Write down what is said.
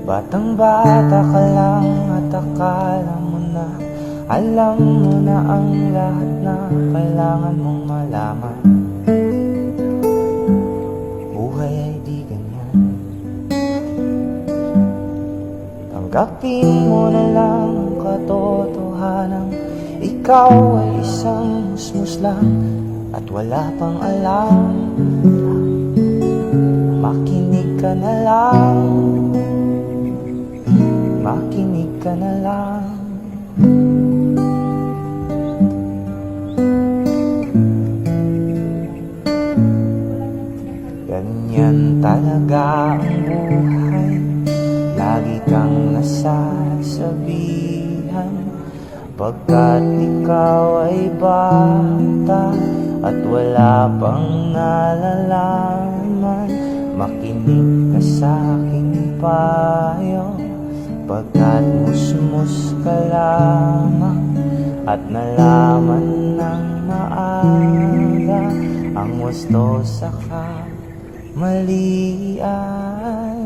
Batang bata ka lang at akala mo na alam mo na ang lahat na kailangan mong malaman. Buhay ay di ganyan. Tanggapin mo na lang ang katotohanan. Ikaw ay isang musmus lang at wala pang alam. Makinig ka na lang, makinig ka na lang. Ganyan talaga ang buhay, lagi kang nasasabihan. Pagkat ikaw ay bata at wala pang nalalaman. Makinig ka sa aking payo, pagkat musmus ka lamang at nalaman ng maaga ang gusto sa kamalian.